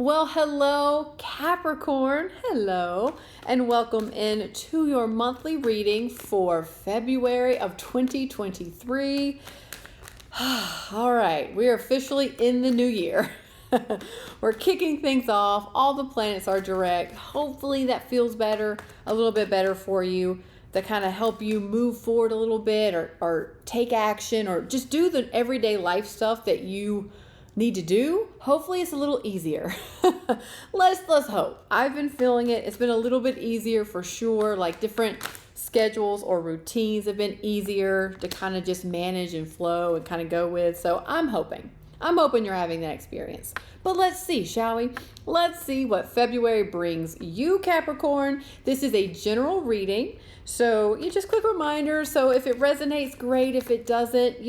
Well, hello, Capricorn. Hello, and welcome in to your monthly reading for February of 2023. All right, we are officially in the new year. We're kicking things off. All the planets are direct. Hopefully that feels better, a little bit better for you, to kind of help you move forward a little bit or take action or just do the everyday life stuff that you need to do. Hopefully it's a little easier. let's hope. I've been feeling it. It's been a little bit easier for sure. Like different schedules or routines have been easier to kind of just manage and flow and kind of go with. So I'm hoping you're having that experience. But let's see, shall we? Let's see what February brings you, Capricorn. This is a general reading. So you just quick reminder. So if it resonates, great. If it doesn't,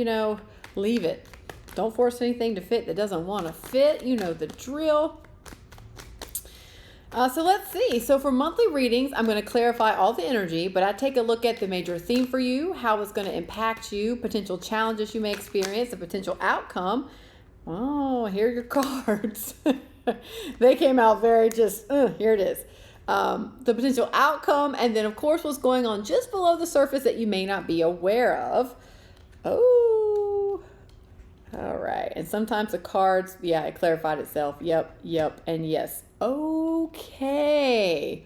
leave it. Don't force anything to fit that doesn't want to fit. You know the drill. So let's see. So for monthly readings, I'm going to clarify all the energy, but I take a look at the major theme for you, how it's going to impact you, potential challenges you may experience, the potential outcome. Oh, here are your cards. They came out very here it is. The potential outcome, and then of course what's going on just below the surface that you may not be aware of. Oh, all right. And sometimes the cards, it clarified itself. Yep, and yes. Okay.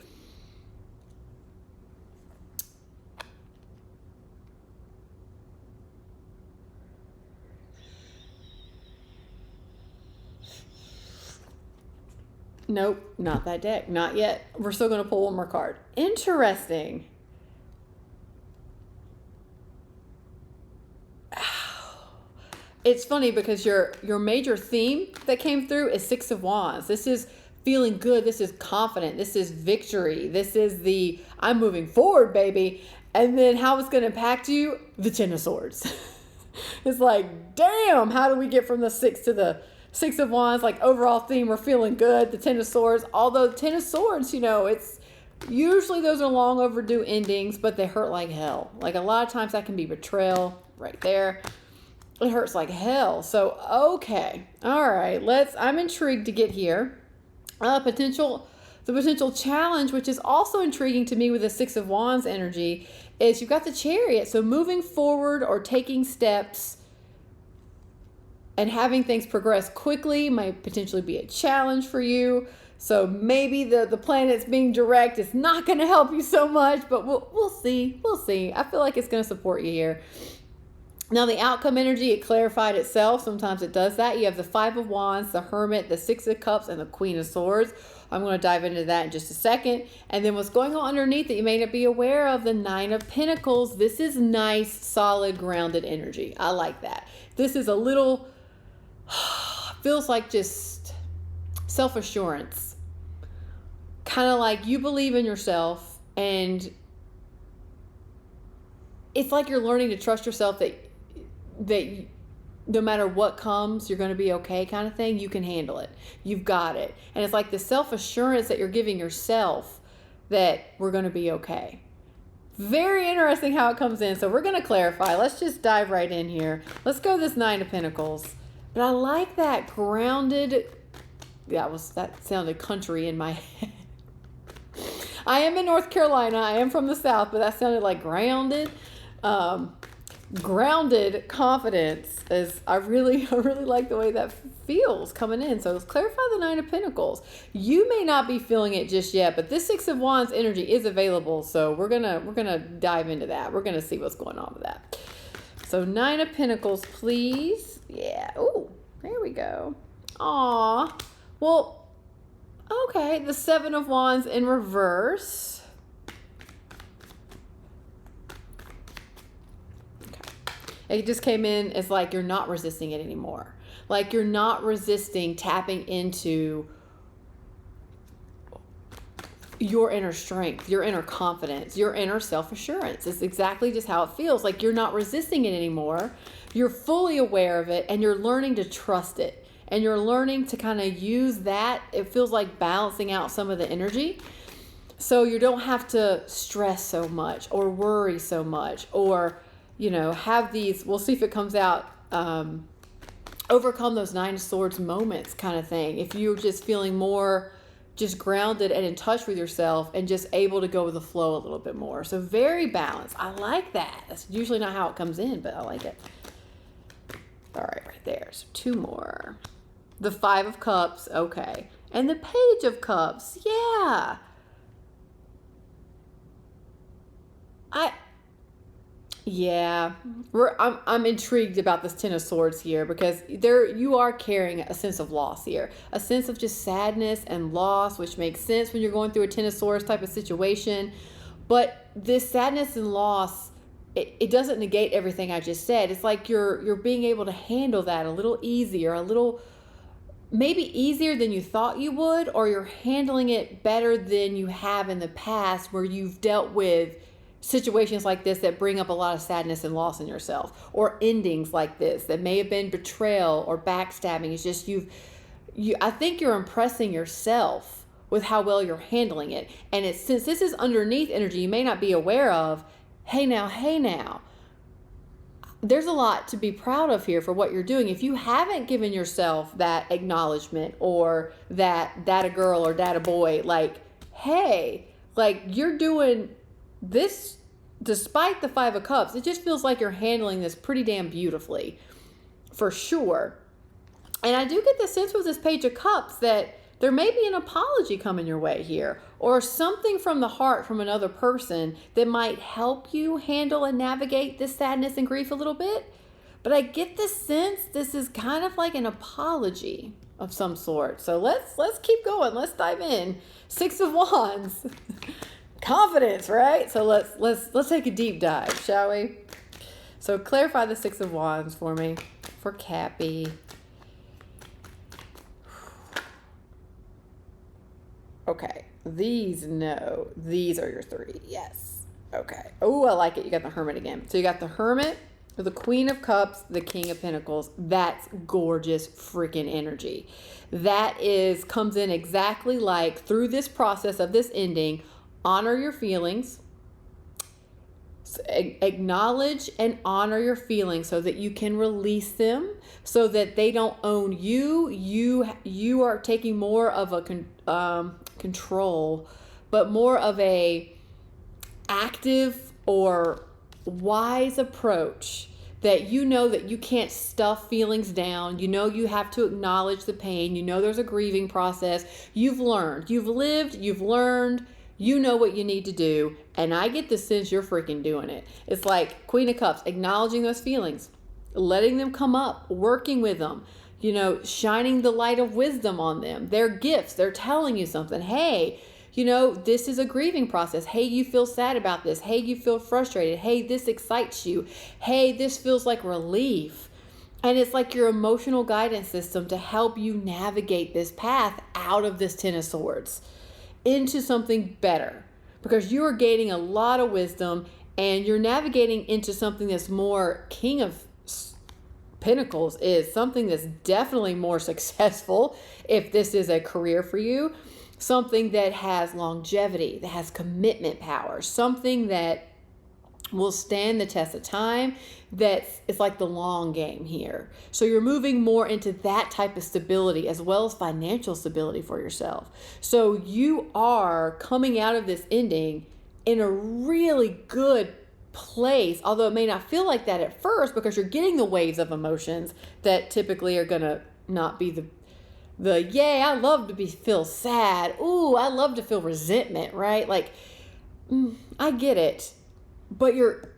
Nope, not that deck. Not yet. We're still going to pull one more card. Interesting. It's funny because your major theme that came through is Six of Wands. This is feeling good. This is confident. This is victory. This is the I'm moving forward, baby. And then how it's going to impact you? The Ten of Swords. It's like, damn, how do we get from the six to the Six of Wands? Like overall theme, we're feeling good. The Ten of Swords, although Ten of Swords, it's usually those are long overdue endings, but they hurt like hell. Like a lot of times that can be betrayal right there. It hurts like hell. So, okay. All right. I'm intrigued to get here. The potential challenge, which is also intriguing to me with the Six of Wands energy, is you've got the Chariot. So moving forward or taking steps and having things progress quickly might potentially be a challenge for you. So maybe the planets being direct is not going to help you so much, but we'll see. We'll see. I feel like it's going to support you here. Now the outcome energy, it clarified itself. Sometimes it does that. You have the Five of Wands, the Hermit, the Six of Cups, and the Queen of Swords. I'm going to dive into that in just a second. And then what's going on underneath that you may not be aware of, the Nine of Pentacles. This is nice, solid, grounded energy. I like that. This is a little, feels like just self-assurance. Kind of like you believe in yourself, and it's like you're learning to trust yourself that no matter what comes, you're going to be okay kind of thing. You can handle it. You've got it. And it's like the self-assurance that you're giving yourself that we're going to be okay. Very interesting how it comes in. So we're going to clarify. Let's just dive right in here. Let's go this Nine of Pentacles. But I like that grounded. That sounded country in my head. I am in North Carolina. I am from the South, but that sounded like grounded. Grounded confidence is I really like the way that feels coming in. So let's clarify the Nine of Pentacles. You may not be feeling it just yet, but this Six of Wands energy is available. So we're gonna dive into that. We're gonna see what's going on with that. So Nine of Pentacles, please. Yeah. Oh, there we go. Aw. Well, okay. The Seven of Wands in reverse. It just came in as like you're not resisting it anymore. Like you're not resisting tapping into your inner strength, your inner confidence, your inner self-assurance. It's exactly just how it feels. Like you're not resisting it anymore. You're fully aware of it, and you're learning to trust it. And you're learning to kind of use that. It feels like balancing out some of the energy. So you don't have to stress so much or worry so much or have these, we'll see if it comes out overcome those Nine of Swords moments kind of thing. If you're just feeling more just grounded and in touch with yourself and just able to go with the flow a little bit more. So very balanced. I like that. That's usually not how it comes in, but I like it. All right there. So 2 more. The 5 of Cups. Okay. And the Page of Cups. Yeah. I'm intrigued about this 10 of Swords here, because you are carrying a sense of loss here, a sense of just sadness and loss, which makes sense when you're going through a 10 of Swords type of situation. But this sadness and loss, it doesn't negate everything I just said. It's like you're being able to handle that a little easier, a little maybe easier than you thought you would, or you're handling it better than you have in the past, where you've dealt with situations like this that bring up a lot of sadness and loss in yourself, or endings like this that may have been betrayal or backstabbing. It's just I think you're impressing yourself with how well you're handling it. And since this is underneath energy you may not be aware of, hey now, there's a lot to be proud of here for what you're doing. If you haven't given yourself that acknowledgement, or that a girl or that a boy, like, hey, like, you're doing this despite the 5 of Cups, it just feels like you're handling this pretty damn beautifully, for sure. And I do get the sense with this Page of Cups that there may be an apology coming your way here, or something from the heart from another person that might help you handle and navigate this sadness and grief a little bit. But I get the sense this is kind of like an apology of some sort. So let's keep going. Let's dive in. 6 of Wands. Confidence, right? So let's take a deep dive, shall we? So clarify the 6 of Wands for me, for Cappy. Okay, these are your 3. Yes. Okay. Oh, I like it. You got the Hermit again. So you got the Hermit, the Queen of Cups, the King of Pentacles. That's gorgeous freaking energy. That comes in exactly like, through this process of this ending, honor your feelings, acknowledge and honor your feelings so that you can release them, so that they don't own you. You are taking more of a control, but more of a active or wise approach, that you know that you can't stuff feelings down. You know you have to acknowledge the pain. You know there's a grieving process. You've learned, you've lived, you've learned. You know what you need to do, and I get the sense you're freaking doing it. It's like Queen of Cups, acknowledging those feelings, letting them come up, working with them, shining the light of wisdom on them. They're gifts. They're telling you something. Hey, this is a grieving process. Hey, you feel sad about this. Hey, you feel frustrated. Hey, this excites you. Hey, this feels like relief. And it's like your emotional guidance system to help you navigate this path out of this 10 of Swords into something better, because you are gaining a lot of wisdom and you're navigating into something that's more. King of Pentacles is something that's definitely more successful if this is a career for you, something that has longevity, that has commitment power, something that will stand the test of time. It's like the long game here. So you're moving more into that type of stability, as well as financial stability for yourself. So you are coming out of this ending in a really good place, although it may not feel like that at first, because you're getting the waves of emotions that typically are gonna not be the yay, I love to feel sad. Ooh, I love to feel resentment, right? Like, I get it. But you're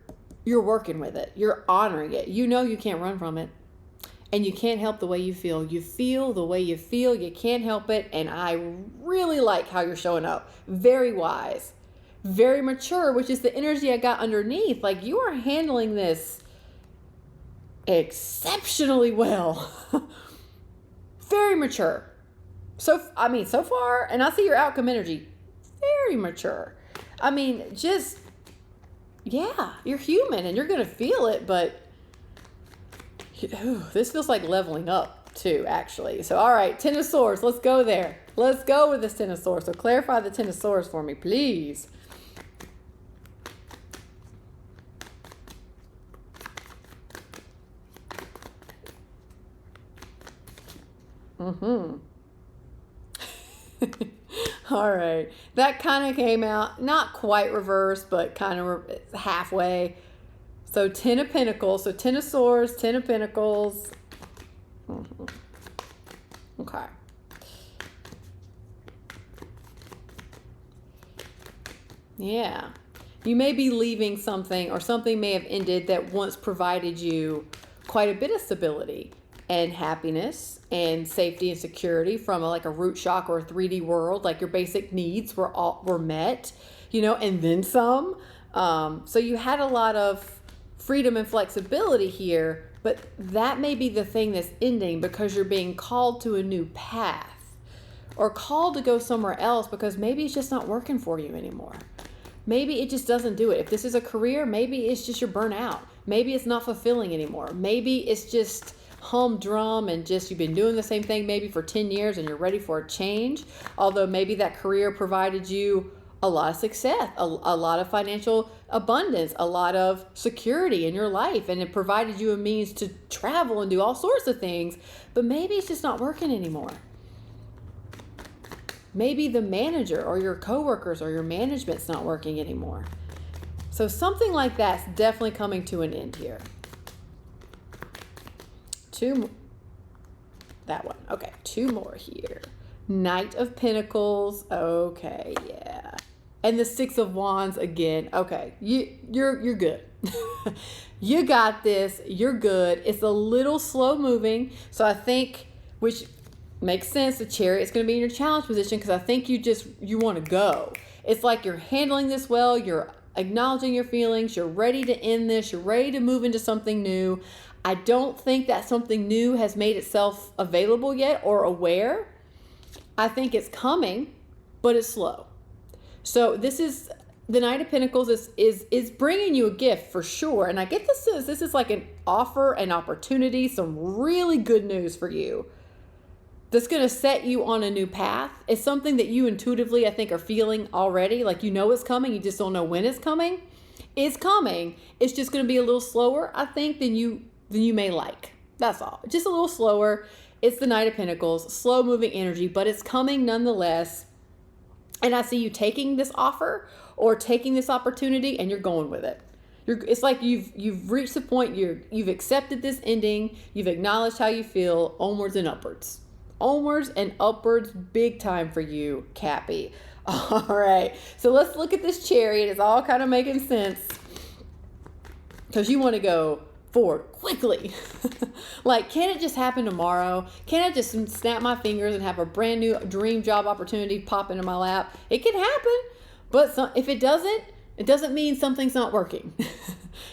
working with it. You're honoring it. You know you can't run from it. And you can't help the way you feel. You feel the way you feel. You can't help it. And I really like how you're showing up. Very wise. Very mature, which is the energy I got underneath. Like, you are handling this exceptionally well. Very mature. So far, and I see your outcome energy. Very mature. Yeah, you're human and you're going to feel it, but this feels like leveling up too, actually. So, all right, 10 of Swords, let's go there. Let's go with this 10 of Swords. So clarify the 10 of Swords for me, please. Mm-hmm. All right. That kind of came out, not quite reverse, but kind of halfway. So 10 of Pentacles. So 10 of Swords, 10 of Pentacles. Mm-hmm. Okay. Yeah. You may be leaving something, or something may have ended that once provided you quite a bit of stability and happiness and safety and security from like a root shock or a 3D world. Like your basic needs were met, and then some. So you had a lot of freedom and flexibility here, but that may be the thing that's ending because you're being called to a new path or called to go somewhere else because maybe it's just not working for you anymore. Maybe it just doesn't do it. If this is a career, maybe it's just you're burnt out. Maybe it's not fulfilling anymore. Maybe it's just humdrum and just you've been doing the same thing maybe for 10 years and you're ready for a change. Although maybe that career provided you a lot of success, a lot of financial abundance, a lot of security in your life, and it provided you a means to travel and do all sorts of things. But maybe it's just not working anymore. Maybe the manager or your coworkers or your management's not working anymore. So something like that's definitely coming to an end here. That one. Okay, 2 more here. Knight of Pentacles. Okay, yeah. And the 6 of Wands again. Okay, you're good. You got this. You're good. It's a little slow moving. So I think, which makes sense, the Chariot's going to be in your challenge position because I think you want to go. It's like you're handling this well. You're acknowledging your feelings. You're ready to end this. You're ready to move into something new. I don't think that something new has made itself available yet or aware. I think it's coming, but it's slow. So this is the Knight of Pentacles is bringing you a gift for sure. And I get this is like an offer, an opportunity, some really good news for you that's going to set you on a new path. It's something that you intuitively, I think, are feeling already. Like it's coming. You just don't know when it's coming. It's coming. It's just going to be a little slower, I think, than you may like. That's all. Just a little slower. It's the Knight of Pentacles, slow moving energy, but it's coming nonetheless. And I see you taking this offer or taking this opportunity and you're going with it. It's like you've reached the point, you've accepted this ending, you've acknowledged how you feel, onwards and upwards. Onwards and upwards, big time for you, Cappy. All right, so let's look at this Chariot. It's all kind of making sense because you want to go forward quickly. Like, can it just happen tomorrow? Can I just snap my fingers and have a brand new dream job opportunity pop into my lap? It can happen, but if it doesn't mean something's not working.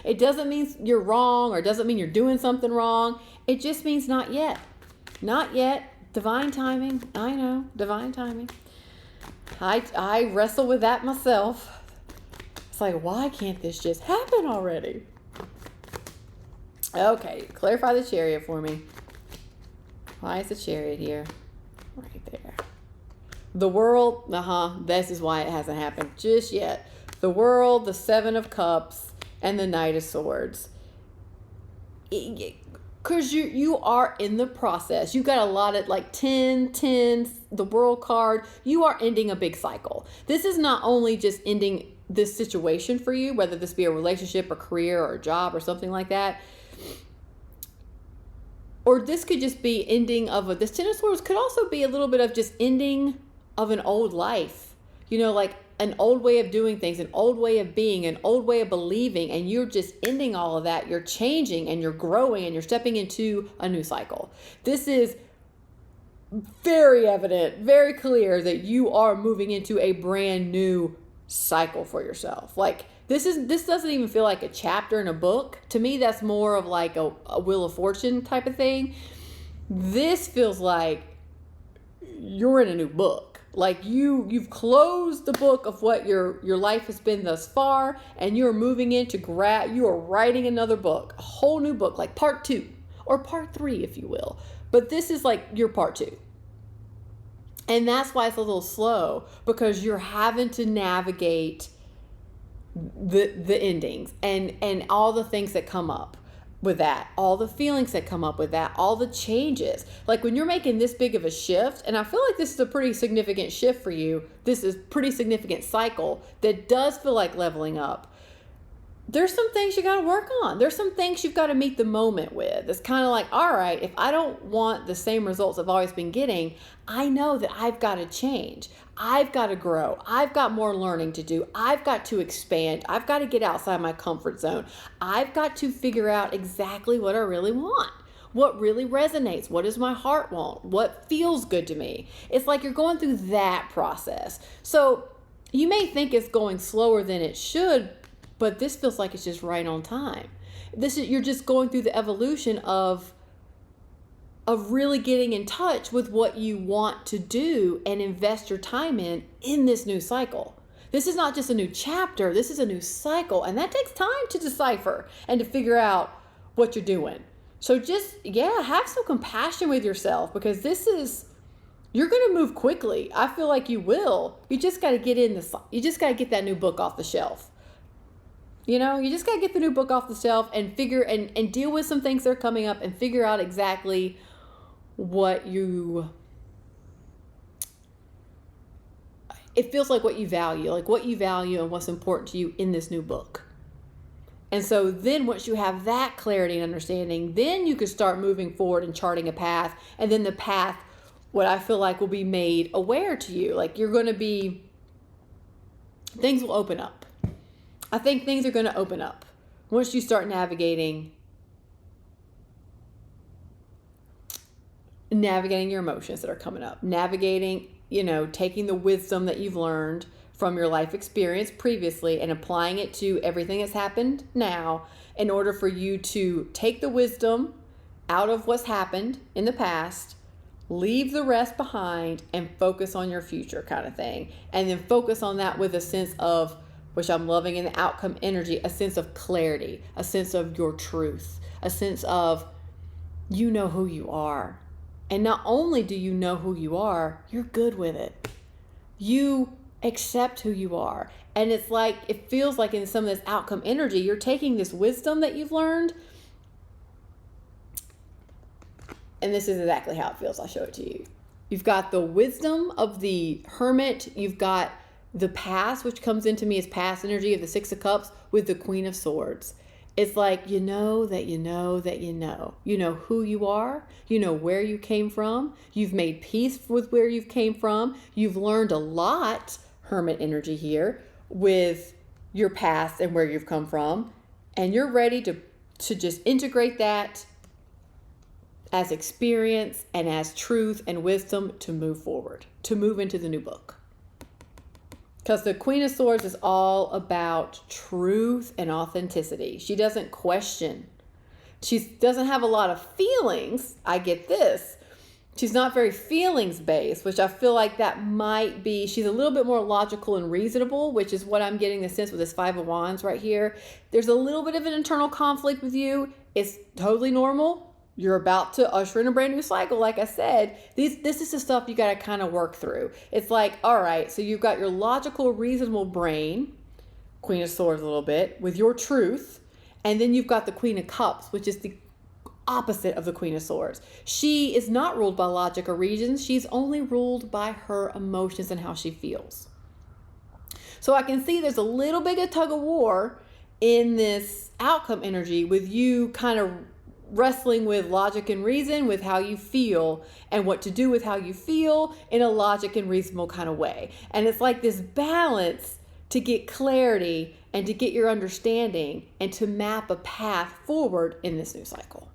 It doesn't mean you're wrong, or it doesn't mean you're doing something wrong. It just means not yet. Not yet. Divine timing. I know, divine timing. I wrestle with that myself. It's like, why can't this just happen already? Okay, clarify the Chariot for me. Why is the Chariot here? Right there. The World, this is why it hasn't happened just yet. The World, the 7 of Cups, and the Knight of Swords. Because you are in the process. You got a lot of like 10, the World card. You are ending a big cycle. This is not only just ending this situation for you, whether this be a relationship, a career, or a job, or something like that. Or this could just be ending of this 10 of Swords could also be a little bit of just ending of an old life. Like an old way of doing things, an old way of being, an old way of believing, and you're just ending all of that. You're changing and you're growing and you're stepping into a new cycle. This is very evident, very clear that you are moving into a brand new cycle for yourself. Like, this doesn't even feel like a chapter in a book. To me, that's more of like a Wheel of Fortune type of thing. This feels like you're in a new book. Like you've closed the book of what your life has been thus far, and you're moving into you are writing another book, a whole new book, like part 2 or part 3, if you will. But this is like your part 2. And that's why it's a little slow, because you're having to navigate the endings and all the things that come up. with that, all the feelings that come up with that, all the changes. Like when you're making this big of a shift, and I feel like this is a pretty significant shift for you, this is pretty significant cycle that does feel like leveling up. There's some things you got to work on. There's some things you've got to meet the moment with. It's kind of like, all right, if I don't want the same results I've always been getting, I know that I've got to change. I've got to grow. I've got more learning to do. I've got to expand. I've got to get outside my comfort zone. I've got to figure out exactly what I really want. What really resonates? What does my heart want? What feels good to me? It's like you're going through that process. So you may think it's going slower than it should, but this feels like it's just right on time. You're just going through the evolution of really getting in touch with what you want to do and invest your time in this new cycle. This is not just a new chapter, this is a new cycle, and that takes time to decipher and to figure out what you're doing. So just, have some compassion with yourself, because you're going to move quickly. I feel like you will. You just got to get that new book off the shelf. You just got to get the new book off the shelf and figure and deal with some things that are coming up and figure out exactly it feels like what you value and what's important to you in this new book. And so then once you have that clarity and understanding, then you can start moving forward and charting a path. And then the path, what I feel like, will be made aware to you. Like things will open up. I think things are going to open up once you start navigating your emotions that are coming up, navigating, taking the wisdom that you've learned from your life experience previously and applying it to everything that's happened now, in order for you to take the wisdom out of what's happened in the past, leave the rest behind, and focus on your future, kind of thing. And then focus on that with a sense of, which I'm loving in the outcome energy, a sense of clarity, a sense of your truth, a sense of you know who you are. And not only do you know who you are, you're good with it. You accept who you are. And it feels like in some of this outcome energy, you're taking this wisdom that you've learned. And this is exactly how it feels. I'll show it to you. You've got the wisdom of the Hermit. You've got the past, which comes into me as past energy of the Six of Cups, with the Queen of Swords. It's like, you know that you know that you know. You know who you are. You know where you came from. You've made peace with where you came from. You've learned a lot, Hermit energy here, with your past and where you've come from. And you're ready to just integrate that as experience and as truth and wisdom to move forward, to move into the new book. Because the Queen of Swords is all about truth and authenticity. She doesn't question. She doesn't have a lot of feelings. I get this. She's not very feelings based, which I feel like that might be, she's a little bit more logical and reasonable, which is what I'm getting the sense with this Five of Wands right here. There's a little bit of an internal conflict with you. It's totally normal. You're about to usher in a brand new cycle. Like I said, this is the stuff you got to kind of work through. It's like, all right, so you've got your logical, reasonable brain, Queen of Swords a little bit, with your truth. And then you've got the Queen of Cups, which is the opposite of the Queen of Swords. She is not ruled by logic or reason. She's only ruled by her emotions and how she feels. So I can see there's a little bit of tug of war in this outcome energy with you kind of wrestling with logic and reason, with how you feel and what to do with how you feel in a logic and reasonable kind of way. And it's like this balance to get clarity and to get your understanding and to map a path forward in this new cycle.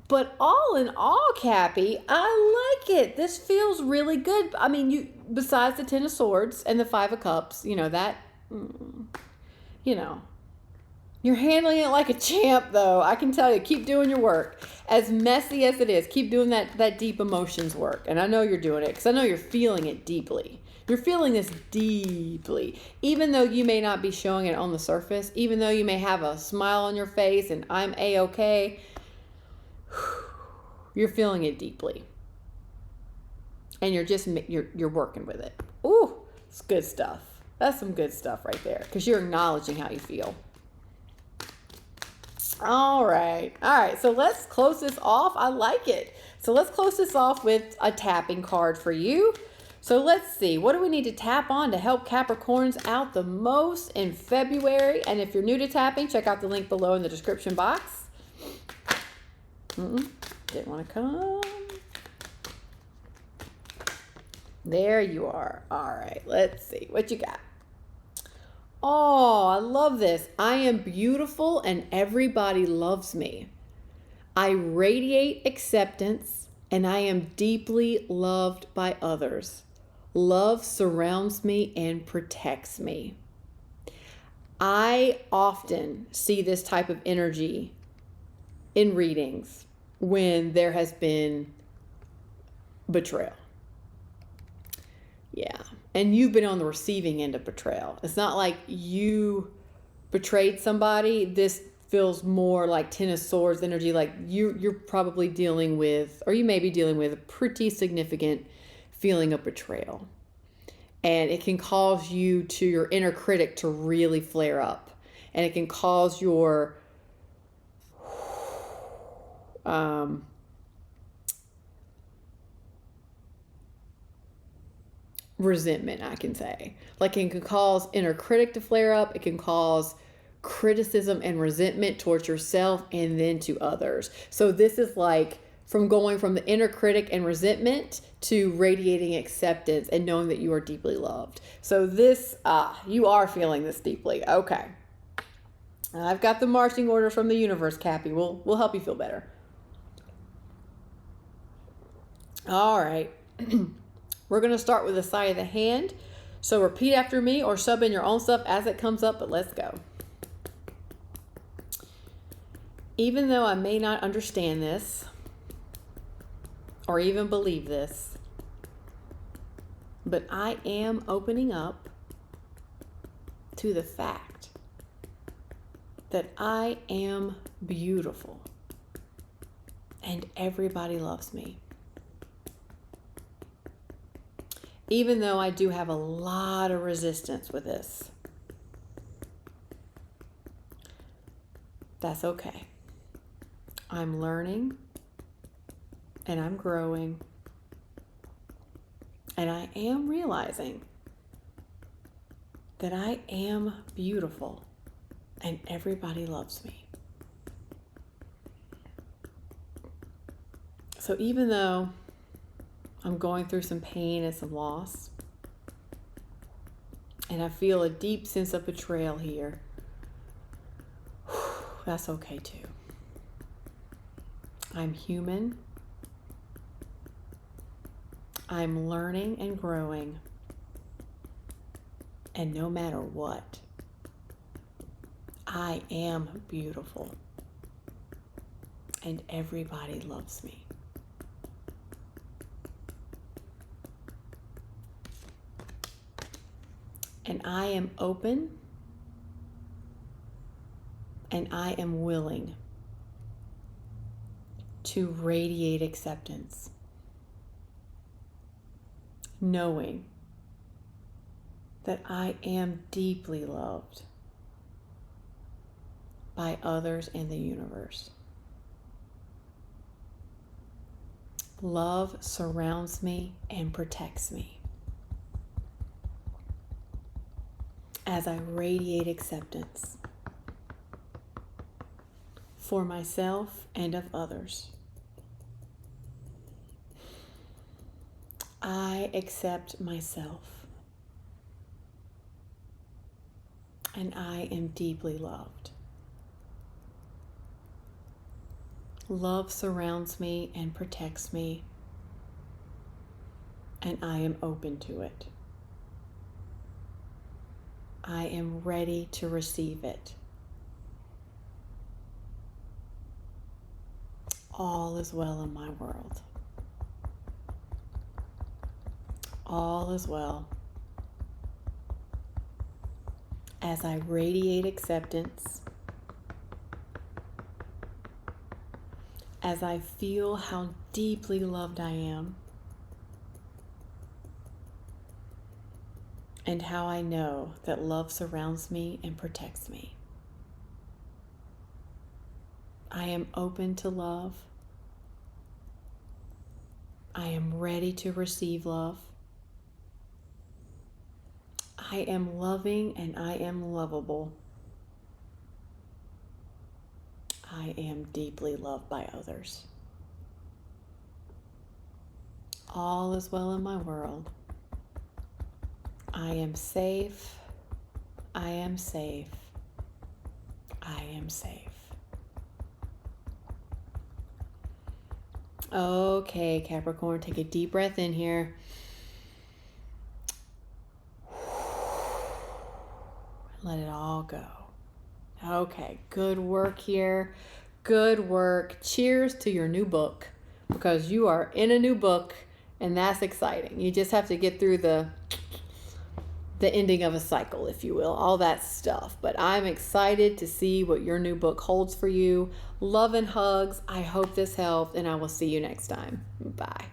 But all in all, Cappy, I like it. This feels really good. I mean, besides the Ten of Swords and the Five of Cups, you're handling it like a champ, though. I can tell you, keep doing your work. As messy as it is, keep doing that deep emotions work. And I know you're doing it because I know you're feeling it deeply. You're feeling this deeply. Even though you may not be showing it on the surface, even though you may have a smile on your face and I'm A-okay, you're feeling it deeply. And you're working with it. Ooh, it's good stuff. That's some good stuff right there because you're acknowledging how you feel. All right. All right. So let's close this off. I like it. So let's close this off with a tapping card for you. So let's see. What do we need to tap on to help Capricorns out the most in February? And if you're new to tapping, check out the link below in the description box. Didn't want to come. There you are. All right. Let's see. What you got? Oh, I love this. I am beautiful and everybody loves me. I radiate acceptance and I am deeply loved by others. Love surrounds me and protects me. I often see this type of energy in readings when there has been betrayal. Yeah. And you've been on the receiving end of betrayal. It's not like you betrayed somebody. This feels more like Ten of Swords energy. Like you're probably dealing with, or you may be dealing with, a pretty significant feeling of betrayal. And it can cause your inner critic to really flare up. And it can cause your resentment, I can say. Like it can cause inner critic to flare up. It can cause criticism and resentment towards yourself and then to others. So this is like from going from the inner critic and resentment to radiating acceptance and knowing that you are deeply loved. So this, you are feeling this deeply. Okay. I've got the marching orders from the universe, Cappy. We'll help you feel better. All right. We're going to start with the side of the hand. So repeat after me or sub in your own stuff as it comes up, but let's go. Even though I may not understand this or even believe this, but I am opening up to the fact that I am beautiful and everybody loves me. Even though I do have a lot of resistance with this, that's okay. I'm learning and I'm growing and I am realizing that I am beautiful and everybody loves me. So even though I'm going through some pain and some loss, and I feel a deep sense of betrayal here, that's okay too. I'm human. I'm learning and growing. And no matter what, I am beautiful. And everybody loves me. And I am open and I am willing to radiate acceptance, knowing that I am deeply loved by others in the universe. Love surrounds me and protects me as I radiate acceptance for myself and of others. I accept myself and I am deeply loved. Love surrounds me and protects me, and I am open to it. I am ready to receive it. All is well in my world. All is well. As I radiate acceptance, as I feel how deeply loved I am, and how I know that love surrounds me and protects me. I am open to love. I am ready to receive love. I am loving and I am lovable. I am deeply loved by others. All is well in my world. I am safe. I am safe. I am safe. Okay, Capricorn, take a deep breath in here. Let it all go. Okay, good work here. Good work. Cheers to your new book, because you are in a new book and that's exciting. You just have to get through the ending of a cycle, if you will, all that stuff. But I'm excited to see what your new book holds for you. Love and hugs. I hope this helped, and I will see you next time. Bye.